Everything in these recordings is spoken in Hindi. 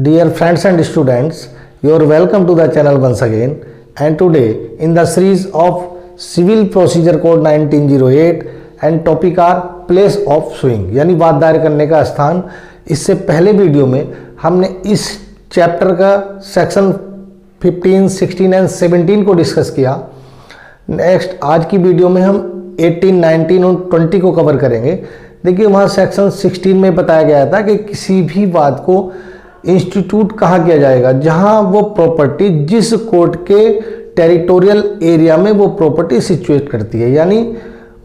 Dear friends and students, you are welcome to the channel once again, and today in the series of Civil Procedure Code 1908 and topic are place of suing यानी वाद दायर करने का स्थान। इससे पहले वीडियो में हमने इस चैप्टर का सेक्शन 15, 16 एंड 17 को डिस्कस किया। नेक्स्ट आज की वीडियो में हम 18, 19 और 20 को कवर करेंगे। देखिए वहाँ सेक्शन 16 में बताया गया था कि किसी भी वाद को इंस्टीट्यूट कहाँ किया जाएगा जहाँ वो प्रॉपर्टी जिस कोर्ट के टेरिटोरियल एरिया में वो प्रॉपर्टी सिचुएट करती है, यानी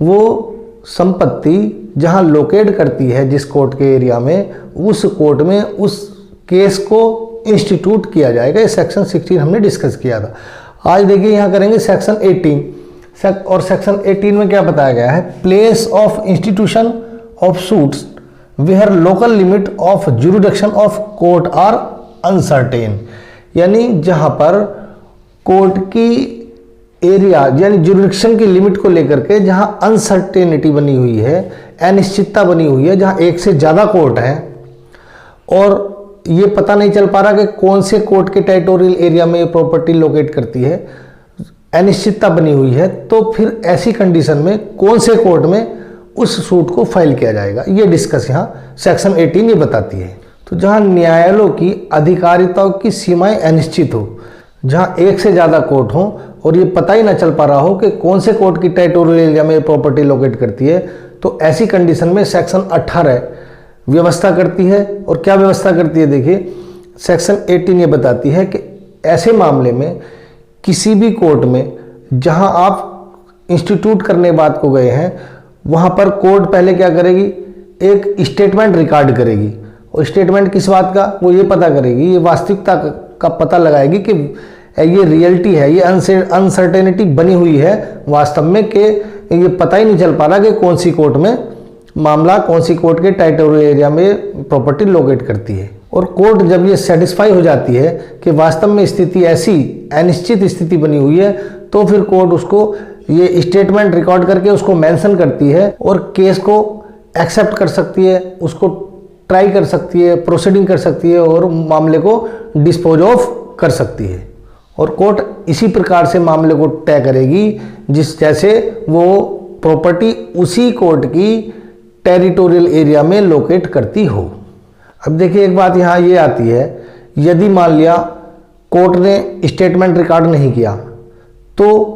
वो संपत्ति जहाँ लोकेट करती है जिस कोर्ट के एरिया में, उस कोर्ट में उस केस को इंस्टीट्यूट किया जाएगा। ये सेक्शन 16 हमने डिस्कस किया था। आज देखिए यहाँ करेंगे सेक्शन 18 और सेक्शन 18 में क्या बताया गया है, place of institution of suits where local limit of jurisdiction of court are uncertain, यानी जहां पर कोर्ट की एरिया यानी ज्यूरिडिक्शन की लिमिट को लेकर के जहां अनसर्टेनिटी बनी हुई है, अनिश्चितता बनी हुई है, जहां एक से ज़्यादा कोर्ट है और ये पता नहीं चल पा रहा कि कौन से कोर्ट के टेरिटोरियल एरिया में ये प्रॉपर्टी लोकेट करती है, अनिश्चितता बनी हुई है, तो फिर ऐसी कंडीशन में कौन से कोर्ट में उस सूट को फाइल किया जाएगा, ये डिस्कस यहाँ सेक्शन 18 ये बताती है। तो जहाँ न्यायालयों की अधिकारिताओं की सीमाएं अनिश्चित हो, जहाँ एक से ज़्यादा कोर्ट हो और ये पता ही ना चल पा रहा हो कि कौन से कोर्ट की टेरिटोरियल एरिया में प्रॉपर्टी लोकेट करती है, तो ऐसी कंडीशन में सेक्शन 18 व्यवस्था करती है। और क्या व्यवस्था करती है, देखिए सेक्शन 18 ये बताती है कि ऐसे मामले में किसी भी कोर्ट में जहाँ आप इंस्टीट्यूट करने बात को गए हैं, वहाँ पर कोर्ट पहले क्या करेगी, एक स्टेटमेंट रिकॉर्ड करेगी। और स्टेटमेंट किस बात का, वो ये पता करेगी, ये वास्तविकता का पता लगाएगी कि ये रियलिटी है, ये अनसर्टेनिटी बनी हुई है वास्तव में, कि ये पता ही नहीं चल पा रहा कि कौन सी कोर्ट में मामला, कौन सी कोर्ट के टेरिटोरियल एरिया में प्रॉपर्टी लोकेट करती है। और कोर्ट जब ये सेटिस्फाई हो जाती है कि वास्तव में स्थिति ऐसी अनिश्चित स्थिति बनी हुई है, तो फिर कोर्ट उसको ये स्टेटमेंट रिकॉर्ड करके उसको मेंशन करती है और केस को एक्सेप्ट कर सकती है, उसको ट्राई कर सकती है, प्रोसीडिंग कर सकती है और मामले को डिस्पोज ऑफ कर सकती है। और कोर्ट इसी प्रकार से मामले को तय करेगी जिस जैसे वो प्रॉपर्टी उसी कोर्ट की टेरिटोरियल एरिया में लोकेट करती हो। अब देखिए एक बात यहाँ ये आती है, यदि मान लिया कोर्ट ने स्टेटमेंट रिकॉर्ड नहीं किया तो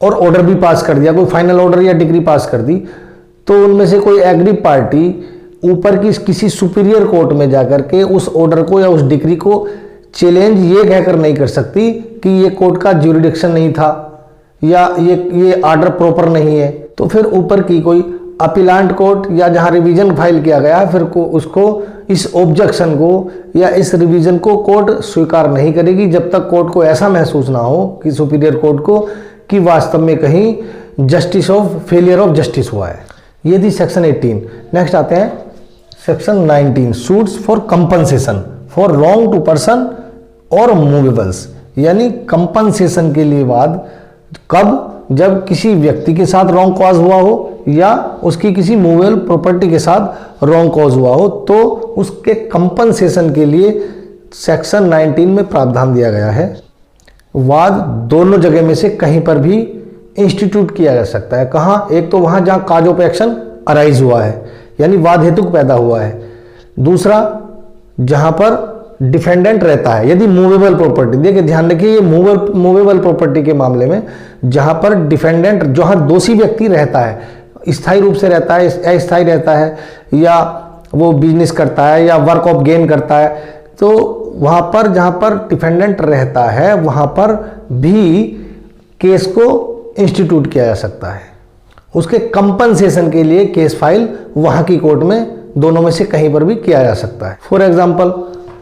और ऑर्डर भी पास कर दिया, कोई फाइनल ऑर्डर या डिग्री पास कर दी, तो उनमें से कोई एग्री पार्टी ऊपर की किसी सुपीरियर कोर्ट में जाकर के उस ऑर्डर को या उस डिग्री को चैलेंज ये कहकर नहीं कर सकती कि ये कोर्ट का ज्यूरिडिक्शन नहीं था या ये ऑर्डर प्रॉपर नहीं है। तो फिर ऊपर की कोई अपीलांट कोर्ट या जहां रिवीजन फाइल किया गया फिर को उसको इस ऑब्जेक्शन को या इस रिवीजन को कोर्ट स्वीकार नहीं करेगी जब तक कोर्ट को ऐसा महसूस ना हो कि सुपीरियर कोर्ट को कि वास्तव में कहीं justice of failure of justice हुआ है। ये थी सेक्शन 18। नेक्स्ट आते हैं section 19, suits for compensation for wrong to person और मूवेबल्स, यानी कंपनसेशन के लिए वाद कब, जब किसी व्यक्ति के साथ रॉन्ग कॉज हुआ हो या उसकी किसी मूवेबल प्रॉपर्टी के साथ रॉन्ग कॉज हुआ हो, तो उसके कंपनसेशन के लिए सेक्शन 19 में प्रावधान दिया गया है। वाद दोनों जगह में से कहीं पर भी इंस्टीट्यूट किया जा सकता है। कहाँ, एक तो वहाँ जहाँ काज ऑफ एक्शन अराइज हुआ है यानी वाद हेतु पैदा हुआ है, दूसरा जहाँ पर डिफेंडेंट रहता है यदि मूवेबल प्रॉपर्टी, देखिए ध्यान रखिए ये मूवेबल प्रॉपर्टी के मामले में जहाँ पर डिफेंडेंट, जहाँ दोषी व्यक्ति रहता है, स्थायी रूप से रहता है, अस्थायी रहता है, या वो बिजनेस करता है या वर्क ऑफ गेन करता है, तो वहाँ पर जहाँ पर डिफेंडेंट रहता है वहाँ पर भी केस को इंस्टीट्यूट किया जा सकता है। उसके कंपनसेशन के लिए केस फाइल वहाँ की कोर्ट में दोनों में से कहीं पर भी किया जा सकता है। फॉर एग्जांपल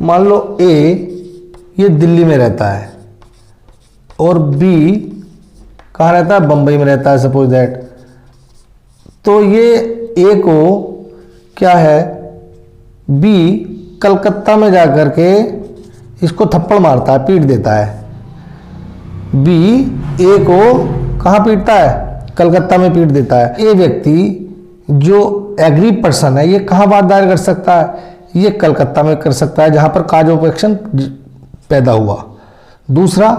मान लो ए ये दिल्ली में रहता है और बी कहाँ रहता है, बम्बई में रहता है सपोज दैट, तो ये ए को क्या है, बी कलकत्ता में जाकर के इसको थप्पड़ मारता है, पीट देता है। बी ए को कहाँ पीटता है, कलकत्ता में पीट देता है। ये व्यक्ति जो एग्री पर्सन है ये कहाँ वाद दायर कर सकता है, ये कलकत्ता में कर सकता है जहाँ पर काज ऑफ एक्शन पैदा हुआ। दूसरा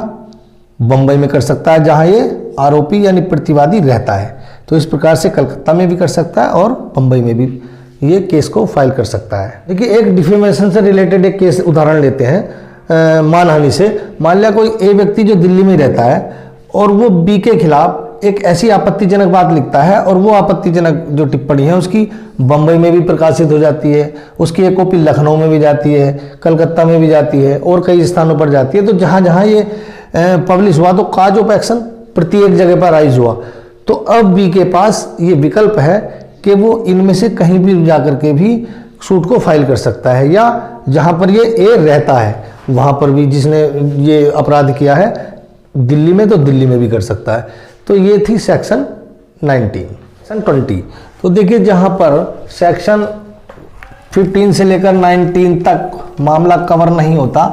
बम्बई में कर सकता है जहाँ ये आरोपी यानी प्रतिवादी रहता है। तो इस प्रकार से कलकत्ता में भी कर सकता है और बम्बई में भी ये केस को फाइल कर सकता है। देखिए एक डिफेमेशन से रिलेटेड एक केस उदाहरण लेते हैं मानहानि से। मान लिया कोई ए व्यक्ति जो दिल्ली में रहता है और वो बी के खिलाफ एक ऐसी आपत्तिजनक बात लिखता है और वो आपत्तिजनक जो टिप्पणी है उसकी बम्बई में भी प्रकाशित हो जाती है, उसकी एक कॉपी लखनऊ में भी जाती है, कलकत्ता में भी जाती है और कई स्थानों पर जाती है। तो जहाँ जहाँ ये पब्लिश हुआ तो काज ऑफ एक्शन प्रत्येक जगह पर राइज हुआ। तो अब बी के पास ये विकल्प है कि वो इनमें से कहीं भी जाकर के भी सूट को फाइल कर सकता है, या जहाँ पर ये ए रहता है वहाँ पर भी जिसने ये अपराध किया है दिल्ली में तो दिल्ली में भी कर सकता है। तो ये थी सेक्शन 19। सेक्शन 20 तो देखिए जहाँ पर सेक्शन 15 से लेकर 19 तक मामला कवर नहीं होता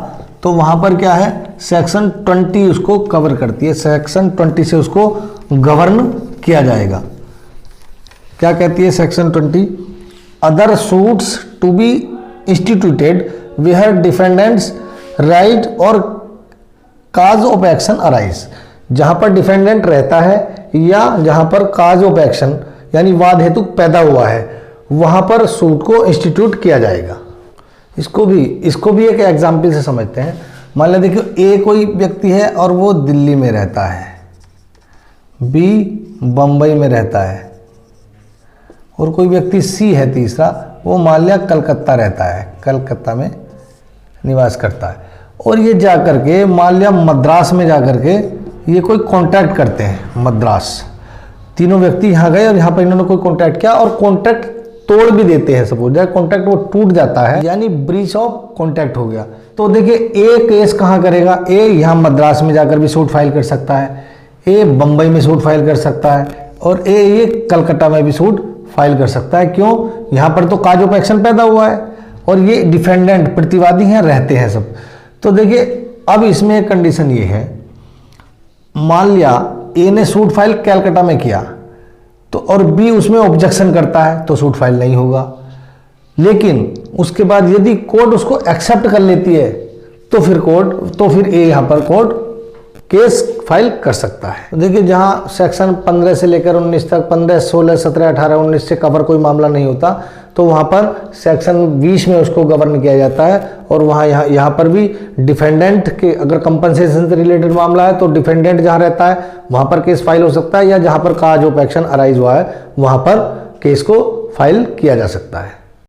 तो वहाँ पर क्या है सेक्शन 20 उसको कवर करती है। सेक्शन 20 से उसको गवर्न किया जाएगा। क्या कहती है section 20? Other suits to be instituted where defendants reside और काज ऑफ एक्शन अराइज। जहां पर डिफेंडेंट रहता है या जहां पर काज ऑफ एक्शन यानी वाद हेतु पैदा हुआ है वहां पर सूट को इंस्टीट्यूट किया जाएगा। इसको भी एक एग्जाम्पल से समझते हैं। मान लिया देखिए ए कोई व्यक्ति है और वो दिल्ली में रहता है, बी बम्बई में रहता है और कोई व्यक्ति सी है तीसरा, वो मान लिया कलकत्ता रहता है, कलकत्ता में निवास करता है और ये जा करके मान लिया मद्रास में जा करके ये कोई कांटेक्ट करते हैं। मद्रास तीनों व्यक्ति यहाँ गए और यहाँ पर इन्होंने कोई कांटेक्ट किया और कांटेक्ट तोड़ भी देते हैं। सपोज जाए कांटेक्ट वो टूट जाता है यानी ब्रीच ऑफ कांटेक्ट हो गया। तो देखिए ए केस कहाँ करेगा? ए यहाँ मद्रास में जाकर भी सूट फाइल कर सकता है, ए बम्बई में सूट फाइल कर सकता है और ये कलकत्ता में भी सूट फाइल कर सकता है। क्यों? यहाँ पर तो काज ऑफ एक्शन पैदा हुआ है और ये डिफेंडेंट प्रतिवादी हैं, रहते हैं सब। तो देखिए अब इसमें एक कंडीशन ये है, मान लिया ए ने सूट फाइल कलकत्ता में किया तो और बी उसमें ऑब्जेक्शन करता है तो सूट फाइल नहीं होगा। लेकिन उसके बाद यदि कोर्ट उसको एक्सेप्ट कर लेती है तो फिर ए यहाँ पर कोर्ट केस फाइल कर सकता है। तो देखिए जहाँ सेक्शन 15 से लेकर 19 तक 15, 16, 17, 18, 19 से कवर कोई मामला नहीं होता तो वहाँ पर सेक्शन 20 में उसको गवर्न किया जाता है और वहाँ यहाँ पर भी डिफेंडेंट के अगर कंपनसेशन से रिलेटेड मामला है तो डिफेंडेंट जहाँ रहता है वहाँ पर केस फाइल हो सकता है या जहाँ पर काज ऑफ एक्शन अराइज हुआ है वहाँ पर केस को फाइल किया जा सकता है।